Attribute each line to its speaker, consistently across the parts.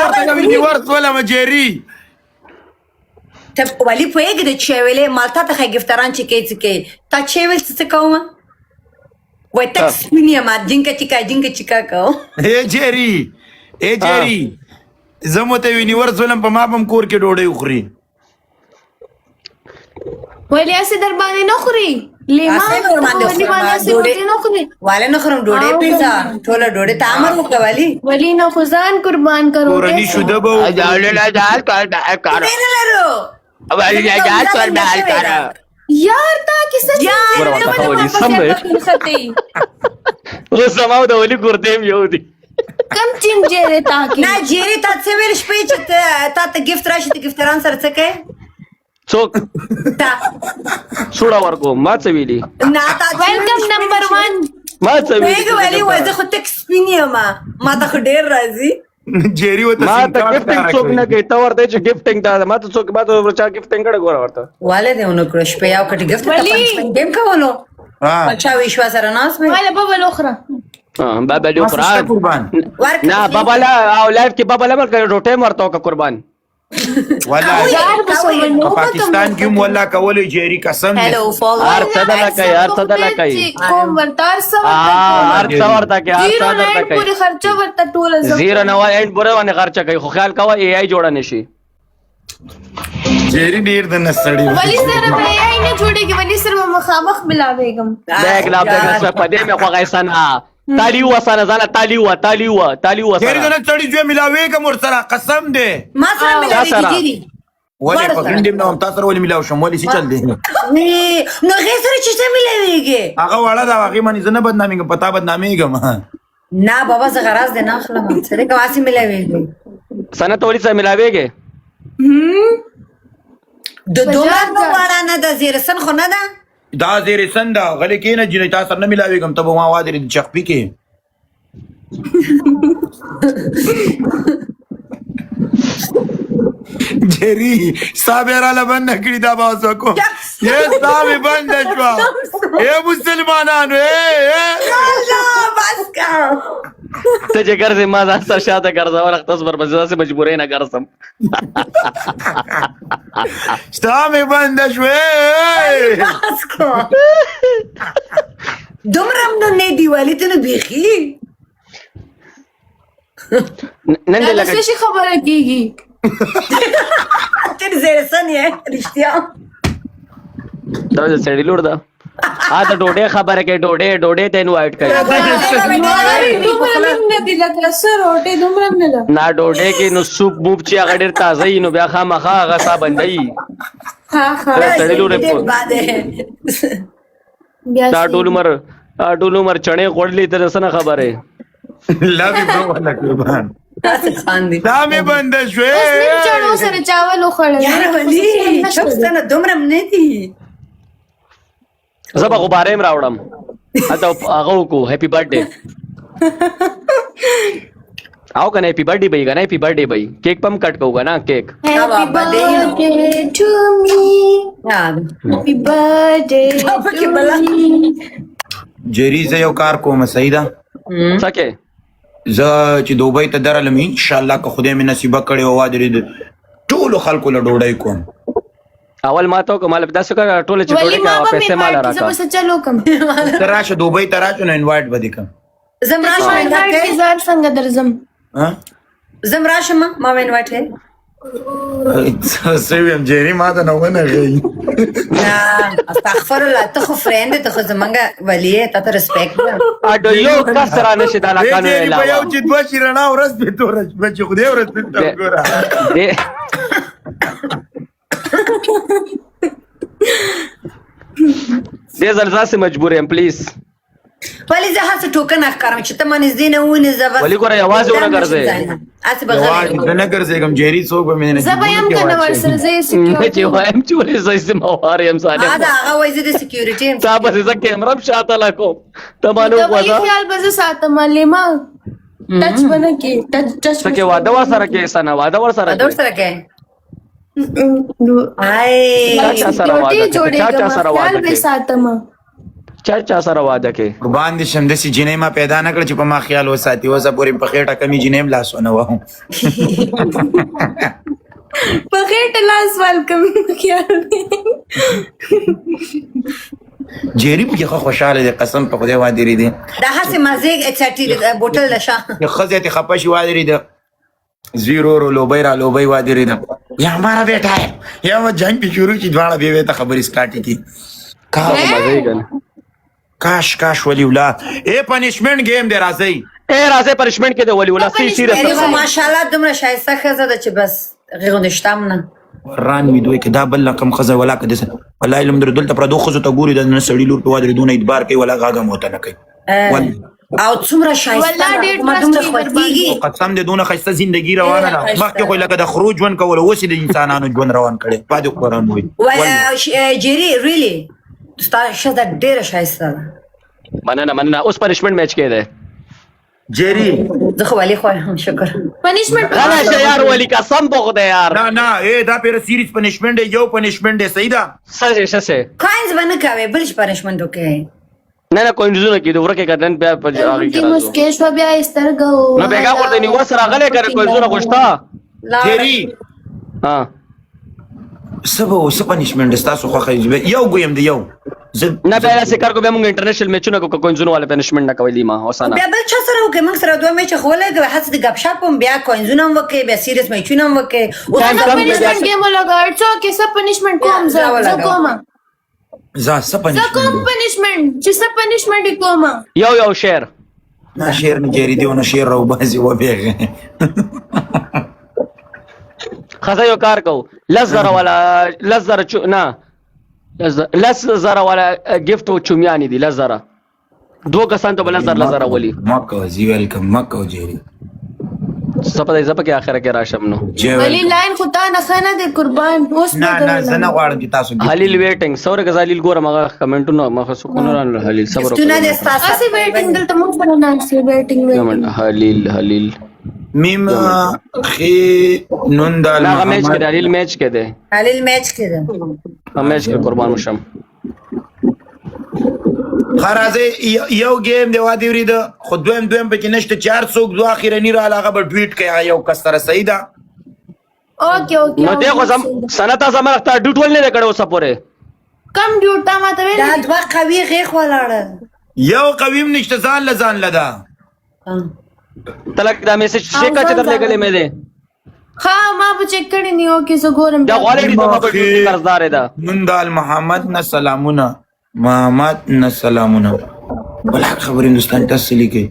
Speaker 1: ورته یونیورس ولا مجری
Speaker 2: ته ولی پوهېږې د چې ویلې مال تا ته ښایي ګفتران چې کوي څه کوي تا چې ویل څه کومه وایي تک سپین یم جینکه چیکا کوم
Speaker 1: اے جری زه مو ته یونیورس ولم په ما به هم کور کې ډوډۍ وخوري
Speaker 3: ولی اسې در باندې نه خوري لیما
Speaker 2: اسې در باندې
Speaker 3: ولی
Speaker 2: خورم،
Speaker 3: باندې اسې
Speaker 2: ډوډۍ.
Speaker 3: روټۍ نه خوري
Speaker 2: والے نه خورم ډوډۍ پیزا ټوله ډوډۍ ته امر وکړه ولی
Speaker 3: ولی نه خو ځان قربان کرو
Speaker 1: کورني شوده به وکړو.
Speaker 2: ډوډۍ نه لرو
Speaker 3: یار تا کیسه
Speaker 2: یار،
Speaker 4: اوس زما د ولي ګردیم یو دی
Speaker 3: کم چنجه دی تا کی
Speaker 2: نه جیری تا څه ویل شپې چې تا ته ګفت راشي ته ګفتران سره څه کوې
Speaker 4: څوک
Speaker 2: تا
Speaker 4: سوړه ورکو ما څه ویلي
Speaker 2: نه تا
Speaker 3: ویلکم نمبر 1
Speaker 4: ما څه
Speaker 2: ویګ ولی وای زه خو تک سپین یم ما ته خو ډېر راځي
Speaker 1: جری وته
Speaker 4: ما ته ګفټینګ څوک نه کوي ته ورته چې ګفټینګ دا ما ته څوک ما ته ورچا ګفټینګ کړه ګوره ورته
Speaker 2: والے دې ونو کړو شپې یو کټ ګفت ته
Speaker 3: ولی.
Speaker 2: پنځ گیم کولو
Speaker 1: ها
Speaker 2: اچھا ویشوا سره ناس مې
Speaker 3: ولا بابا الاخرى
Speaker 4: بابا له قران
Speaker 1: قربان
Speaker 4: نه بابا لا او لایف کې بابا لا مر روټه مرته کا قربان
Speaker 1: ولا
Speaker 3: یار بسمنو
Speaker 1: پاکستان کې هم والله کولې جری قسم دې
Speaker 2: هلو فولو
Speaker 4: هر څه دلا کوي هر څه دلا کوي
Speaker 3: کوم ورتار سو
Speaker 4: هر څه ورته کوي هر
Speaker 3: زیرو
Speaker 4: څه ورته
Speaker 3: ناین
Speaker 4: کوي
Speaker 3: پوری خرچه ورته ټول زو
Speaker 4: 09 اینڈ بره باندې خرچه کوي خو خیال کوه ای آی جوړه نشي
Speaker 1: جری ډیر د نسړی
Speaker 3: ولی سره به یې نه جوړیږي ولی سره مخامخ ملاويګم
Speaker 4: دیکھ لا په پدې مې خو غیسنا تالی وسانه ځاله تالی
Speaker 1: جری د
Speaker 4: وسانه
Speaker 1: نسړی جو ملاوي کوم ور سره قسم دې
Speaker 2: ما سره ملاوي
Speaker 4: سره.
Speaker 2: کیږي
Speaker 1: ولې په ګندم نو تاسو سره ولې ملاو شم ولې څه چل دی
Speaker 2: نو غیر سره چې څه ملاويږي
Speaker 1: هغه وړه دا هغه باندې زنه بدنامي پتا بدنامي ګم
Speaker 2: نه بابا زه غراز دې نه اخلم سره کواسي ملاويږي
Speaker 4: سنه تولی سره ملاويږي
Speaker 2: د دومره وړه نه د زیرسن خو نه ده
Speaker 1: دا زیر سندا غلې کینه جنې تاسو سره نه ملاوي ګم ته ما وادر دي چخپی کې جری صابره لبن کړی دا باسو کو یہ صاحب بند شو اے مسلمانانو اے
Speaker 2: الله بس کا
Speaker 4: ته چې ګرځې ما ځان سره شاته ګرځه ورخ تاسو پر بس داسې مجبورې نه ګرځم
Speaker 1: صاحب بند شو
Speaker 2: بس کا دومره نو نه دی والی ته نو بیخي
Speaker 4: نن دې
Speaker 3: دا
Speaker 4: لکه
Speaker 3: څه خبره کیږي
Speaker 2: تر زیرسن یې رښتیا
Speaker 4: دا سړی لور دا دا ډوډۍ خبره کوي ډوډۍ ته انوایټ کوي
Speaker 3: دومره نه دی لکه سر روټي دومره نه ده
Speaker 4: نا ډوډۍ کې نو سوپ موب چې هغه ډېر تازه وي نو بیا خامخا هغه سا بندي
Speaker 3: ها
Speaker 4: سړی لور
Speaker 2: ډېر باد ہے
Speaker 3: بیا
Speaker 4: دا ټول عمر چڼې خوړلې ته څه خبره
Speaker 1: لوي برو ولا قربان
Speaker 2: تاسو خاندي
Speaker 1: صاحب بند شو
Speaker 3: چړو سره چاول وخړل
Speaker 2: یار ولی چپ ستنه دومره نه دی
Speaker 4: زه به غبارې هم راوړم اته هغه وکړو هپی برثډے आओ کنه هپی برثډے به کنه هپی برثډے به کیک پم کټ کوو کنه کیک
Speaker 3: Happy birthday to me. Happy birthday to me.
Speaker 1: جری زه یو کار کوم سیدا
Speaker 4: سکه
Speaker 1: زه چې دوبۍ ته درلم ان شاء الله که خدای مې نصیب کړي او وادر ټول خلکو له ډوډۍ کوم
Speaker 4: اول ما ته کوم مال داسې کړه ټول چې
Speaker 3: ولی
Speaker 4: ټوله
Speaker 3: ما
Speaker 4: کا
Speaker 3: به
Speaker 4: پیسې مال
Speaker 3: زه
Speaker 4: راکا
Speaker 3: بس چلو کم
Speaker 1: تراشه دوبۍ تراشه نو انوایټ بده کوم
Speaker 2: زمراشه
Speaker 3: انتظار څنګه درځم
Speaker 1: ها
Speaker 2: زمراشه ما وینوټ ہے
Speaker 1: سویم جری ما ته نو نه غي
Speaker 2: نه استغفر الله ته خو فرند ته خو زمونږ ولی ته ته ریسپیکټ
Speaker 4: اډو یو کسر نشي دا لکانو
Speaker 1: په یو
Speaker 4: علاوه
Speaker 1: چې دوه شیرنا ورځ به تورج بچ خو دې ورځ ته ګورا
Speaker 4: دې زلزلہ سے مجبور یم پلیز
Speaker 2: ولی زه هڅه ټوکن اخکارم چې ته منځ دې نه ونی زبر
Speaker 4: ولی ګوره یوازې ونه ګرځې
Speaker 2: اسی بغیر
Speaker 1: واځ نه ګرځېګم جری څوک به مې نه
Speaker 3: زه به هم کنه ورسره زه
Speaker 4: نه
Speaker 3: سکیورټي
Speaker 4: چې وایم چې ولې زې موار یم
Speaker 2: دا
Speaker 4: ساده
Speaker 2: هغه وایي زه د سکیورټي
Speaker 4: صاحب زه کیمرا شاته لاکو تمانو
Speaker 3: دا وی
Speaker 4: وځه
Speaker 3: خیال به زه ساتم لیما ټچ بنه کې ټچ
Speaker 4: سکه واده ور سره کې سنا واده ور سره
Speaker 2: دور سره کې آی
Speaker 4: چا سره واده
Speaker 3: جوړې
Speaker 4: چا سره
Speaker 3: خیال
Speaker 4: واده
Speaker 3: به ساتم
Speaker 4: چا سره واده کې
Speaker 1: قربان دي شم داسې جنۍ ما پیدا نه کړ چې په ما خیال وساتي اوسه پورې په خېټه کمې جنۍ هم لاسونه وهم
Speaker 3: په خېټه لاس والکم خیال
Speaker 1: جيري پکې خو خوشاله دي قسم په خدای وادري دي
Speaker 2: دا هسې مزیګ اچاټي بوتل نشه
Speaker 1: خزه ته خپشي وادري دي زیرو رو لوبای را لوبای وادري دي یا हमारा बेटा है یا ما جنگ په شروع چې دواړه به ته خبرې سٹارټ کی کاش ولی ولا اے پنیشمنت گیم دی راځي
Speaker 4: اے راځي پنیشمنت کې دی ولی ولا سیریس
Speaker 2: ماشاءالله دومره شایسته خزه ده چې بس غوډه شتم نه
Speaker 1: ران می دوی کې دا بل رقم خزه ولا کده والله علم در دلته پر دوه خزه ته ګوري د نن سړی لور په وادري دونه ادبار کوي ولا غاګه موته نه کوي
Speaker 2: او څومره شایسته ما دومره خوښیږي
Speaker 1: قسم دې دونه خسته ژوندۍ روانه ده مخکې خو لکه د خروج ون کول اوس د انسانانو ژوند روان کړي پاتې قرآن وي
Speaker 2: جيري ریلی ستا شته ډیره شایسته ده
Speaker 4: مننه اوس پنیشمنت میچ کې دی
Speaker 1: جيري
Speaker 2: زه خو ولي خو شکر
Speaker 3: پنیشمنت
Speaker 4: راشه یار ولی قسم په خدای یار
Speaker 1: نه اے دا پیر سیریز پنیشمنت یو پنیشمنت دی صحیح ده
Speaker 4: سه
Speaker 2: کاینز باندې کوي بلش پنیشمنت وکي
Speaker 4: نه کوم ځونه کې دوره کې کډن بیا په هغه کې
Speaker 3: کی مسکیش و بیا استرګو
Speaker 4: نو بیګا ورته نیو سره غلې کړ کوم ځونه خوشتا
Speaker 1: جيري
Speaker 4: ها
Speaker 1: سبو پنیشمنت تاسو خو خیز یو ګویم دی یو
Speaker 4: نه بیا سې کار کو به موږ انټرنیشنل میچونه کو کوم ځونه والا پنیشمنت نه کوي ما اوسانه
Speaker 2: بیا بل چا سره وکي موږ سره دوه میچ خو لګي حس د غب شاپ هم بیا کوینزونه هم وکي بیا سیریس میچونه هم وکي او
Speaker 3: پنیشمنت گیم لگا څو کې سب پنیشمنت کوم زه کوم
Speaker 1: زه
Speaker 3: کوم پنیشمنت چې سب پنیشمنت کوم
Speaker 4: یو شیر
Speaker 1: نه شیر نه جيري دیونه شیر راو بازي و بیغه
Speaker 4: خزه یو کار کو لزر نه لزر ولا گیفت او چومیانی دي لزر دو کسان ته لزر ولی
Speaker 1: مکو زی ویلکم مکو جيري
Speaker 4: سپدای زپ کې اخره کې راشم نو
Speaker 3: ولی لاین خدا نه خنه دې قربان اوس
Speaker 1: نه زنه غواړم چې تاسو
Speaker 4: حلیل ویټینګ سور غزالیل ګور مغه کمنټونو مخه سکون ران حلیل صبر
Speaker 2: ستونه دې تاسو
Speaker 3: اسی ویټینګ دلته مونږ سره نه سی ویټینګ
Speaker 4: حلیل
Speaker 1: میم خي نون دال
Speaker 4: هغه میچ کې حلیل میچ کې ده
Speaker 2: حلیل میچ کې ده
Speaker 4: میچ کې قربان مشم
Speaker 1: خرازه یو گیم دی وادي ورید خود دویم پکې نشته 400 دو اخیرنی را علاقه بر ټویټ کوي یو کس سره صحیح ده
Speaker 3: اوکے
Speaker 4: نو دغه سنت زمانه ته ډوټول نه کړو سپوره
Speaker 3: کم ډیوټا ماته ویل
Speaker 2: دا دوا قوي غیخ ولاړه
Speaker 1: یو قویم نشته ځان لدا
Speaker 4: تلک دا میسج چیک کړه چې درلګلې مې ده
Speaker 3: ها ما به چیک کړی نیو کې زه ګورم
Speaker 4: دا غالي د په قرضدار ده
Speaker 1: نن دال محمد نه سلامونه بل خبر هندستان تاسو لیکي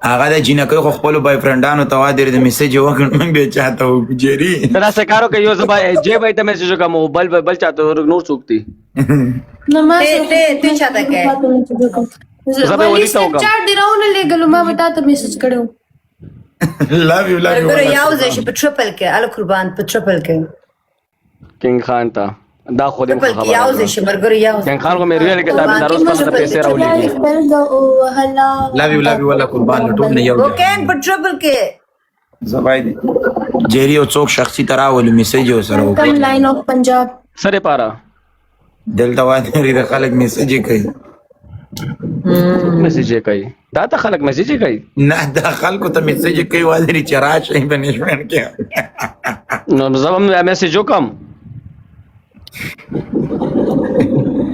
Speaker 1: هغه د جنکو خو خپل بای فرندانو ته وادر د میسج وکړ من به چاته و جيري
Speaker 4: ترا څه کارو کوي زما جې بای ته میسج کوم بل چاته نور څوکتي
Speaker 3: نه ما
Speaker 2: ته چاته کې
Speaker 4: زما ولي ته وکم
Speaker 3: چار دی راونه لګلو ما به تاسو میسج کړو
Speaker 1: لو یو
Speaker 2: ګره یو ځای په ټریپل کې ال قربان په ټریپل کې
Speaker 4: کینګ خان تا دا خو دې خبره
Speaker 2: یو ځای شمرګره یو
Speaker 4: کینګ خان کو مې ریل کې دا روز پر پیسې راولېږي
Speaker 1: لو ولا قربان لټوم نه یو
Speaker 2: وکین په ټریپل کې
Speaker 1: زبای دي جيري او څوک شخصي تراول میسج سره
Speaker 3: کم لاین اف پنجاب
Speaker 4: سره پارا
Speaker 1: دلته وادي د خلک میسج کوي
Speaker 4: میسج کوي دا ته خلک میسج کوي
Speaker 1: نه د خلکو ته میسج کوي وادي چې راشي پنیشمنت کې
Speaker 4: نو زما میسج وکم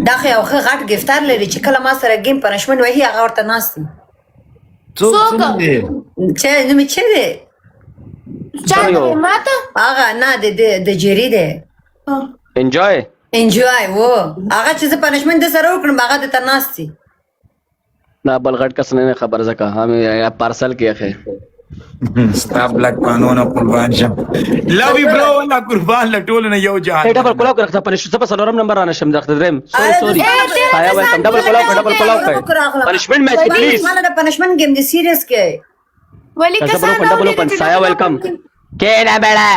Speaker 2: دا خو یو غټ گفتار لري چې کله ما سره گیم پنیشمنت وایي هغه ورته ناست
Speaker 1: څوک دې
Speaker 2: چې نو می چې ده
Speaker 3: چا ماته
Speaker 2: هغه نه د جيري ده
Speaker 4: انجوای
Speaker 2: وو هغه چې پنیشمنت سره وکړم هغه د تناستي
Speaker 4: نه بل غټ کس نه خبر زکه هم پارسل کې اخه
Speaker 1: ستا بلک قانون قربان شم لوي برو ولا قربان لټول نه یو جهان
Speaker 4: ډبل کلاو کړه په نشو په سلورم نمبر را نشم درته درم سوري سایه ویلکم ډبل کلاو پنیشمنت میچ پلیز
Speaker 2: مانه د پنیشمنت گیم دی سیریس کې
Speaker 3: ولی کسان
Speaker 4: ډبل سایه ویلکم کې نه بیره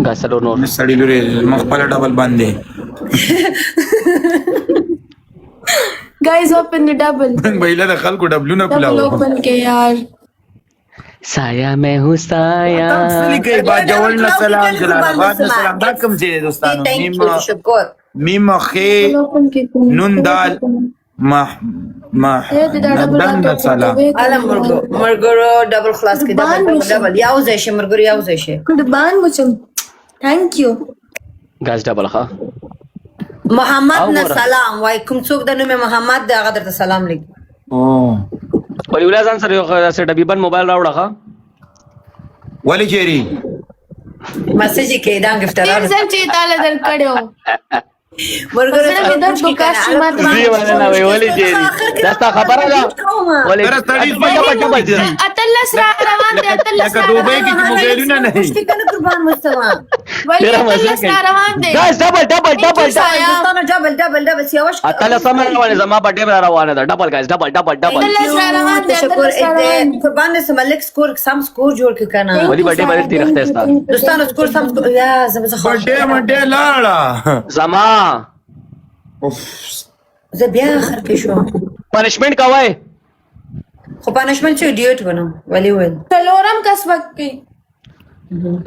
Speaker 4: غسلو نور
Speaker 1: سړی لوري مخبل ډبل باندې
Speaker 3: guys open the double
Speaker 1: بایله د خلکو ډبلونه
Speaker 3: double
Speaker 1: کلاو
Speaker 3: open کې یار
Speaker 4: سایه میں ہوں سایه
Speaker 1: سلی کوي با جوړ نه سلام جلال آباد نه سلام دا کوم ځای دوستانو نیم میم خې نون دال دن سلام
Speaker 2: اله مرګرو ډبل خلاص کې ډبل یو ځای شي مرګرو یو ځای شي
Speaker 3: بان مچم ثانک یو
Speaker 4: غاز ډبل ښه
Speaker 2: محمد نه سلام وای کوم څوک د نوم محمد د هغه درته سلام لیک
Speaker 4: ولی ولازم سره یو ډبی بن موبایل راوړه ښه
Speaker 1: ولی چیرې
Speaker 2: میسج کې دا گفتران
Speaker 3: زم چې تعالی درکړو
Speaker 2: مرګرو
Speaker 3: سره مې درد وکړ مات
Speaker 4: زی ولا نه وی ولی چیرې دا ستا خبره ده ولی
Speaker 1: تر ستړي
Speaker 3: اتلس را روان دي اتلس
Speaker 1: لکه دوبۍ کې چې موبایلونه نه وي
Speaker 2: پښتې کنه قربان مستوا
Speaker 3: ولی اتلس را روان دي
Speaker 4: غاز ډبل
Speaker 2: دوستانو ډبل سیاوش
Speaker 4: اتل سم روانه زما په ډېر روانه ده ډبل غاز ډبل
Speaker 3: اتلس را روان دي
Speaker 2: شکر قربان دې سملک سکور سم سکور جوړ ک کنه
Speaker 4: ولی بډې باندې تیرخته استا
Speaker 2: دوستانو سکور سم یا زما
Speaker 1: بډې مډې لاړه
Speaker 4: زما
Speaker 2: زه بیا اخر کې شو
Speaker 4: پنشمنت کوي
Speaker 2: خو پنشمنت چې ډیوټ ونو ولی وای
Speaker 3: تلورم کس وخت کې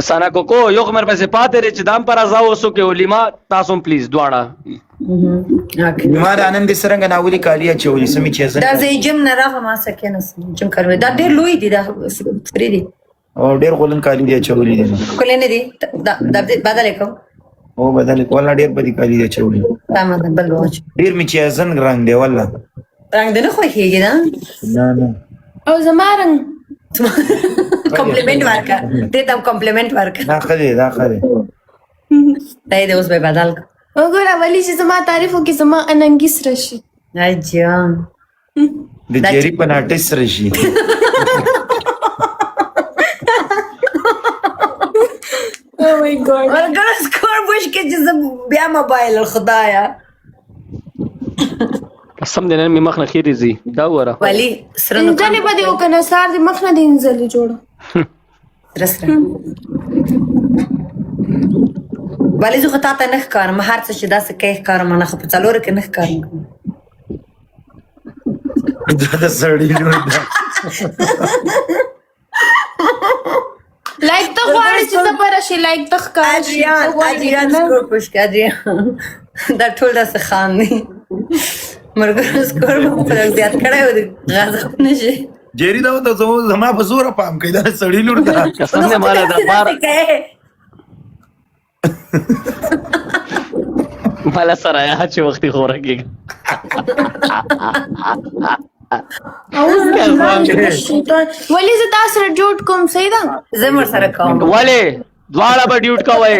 Speaker 4: سانا کوکو یو خمر پسې پاتې رې چې دام پر ازاو وسو کې ولیما تاسو پلیز دواړه
Speaker 1: ما د انم د سرنګ ناولي کالیا چولې سمې چې
Speaker 2: دا زه جم نه راغم ما سکه نه جم کوي دا ډېر لوی دي دا فری دي
Speaker 1: او ډېر غولن کالیا چولې دي
Speaker 2: کله نه دي دا بدل کوم
Speaker 1: او بدل کول ډېر بدی کالیا چولې
Speaker 2: تمام بل واچ
Speaker 1: ډېر می چې زنګ رنگ دی والله
Speaker 2: رنگ دې نه خو هیږي دا
Speaker 1: نه
Speaker 3: او زمارنګ
Speaker 2: کمپلیمنٹ ورکا دې تم کمپلیمنٹ ورکا
Speaker 1: دا خدي
Speaker 2: دای دې اوس به بدل
Speaker 3: وګوره ولی چې زما تعریف وکي زما اننګیس رشي
Speaker 2: ay جان
Speaker 1: د جری په ناټس رشي
Speaker 3: او مای ګاډ
Speaker 2: ورګر سکور بوش کې چې بیا موبایل خدایا
Speaker 4: سم دې نن می مخ نه خیری زی دا وره
Speaker 2: ولی سره نو
Speaker 3: انځنه بده وکنه سار دې مخ نه دې انځلې جوړه
Speaker 2: سره ولی زه خطا ته نه ښکارم هر څه چې داسې کوي ښکارم نه خو په څلور کې نه ښکارم
Speaker 1: دا د سړی نو دا
Speaker 3: لایک ته غواړي چې ته پر شي لایک ته ښکار شي
Speaker 2: اجریان سکور پوش کې اجریان دا ټول داسې خان دي مرګر سکور په زیات کړه و غاځب نشي
Speaker 1: جری دا ته زما په زور پام کوي دا سړی لور دا
Speaker 4: قسم نه مال دا بار مالا سره یا چې وختي خوره کېږي
Speaker 3: ولی زه تاسو سره جوړ کوم صحیح ده
Speaker 2: زمر سره کوم
Speaker 4: ولې دواړه به ډیوټ کوي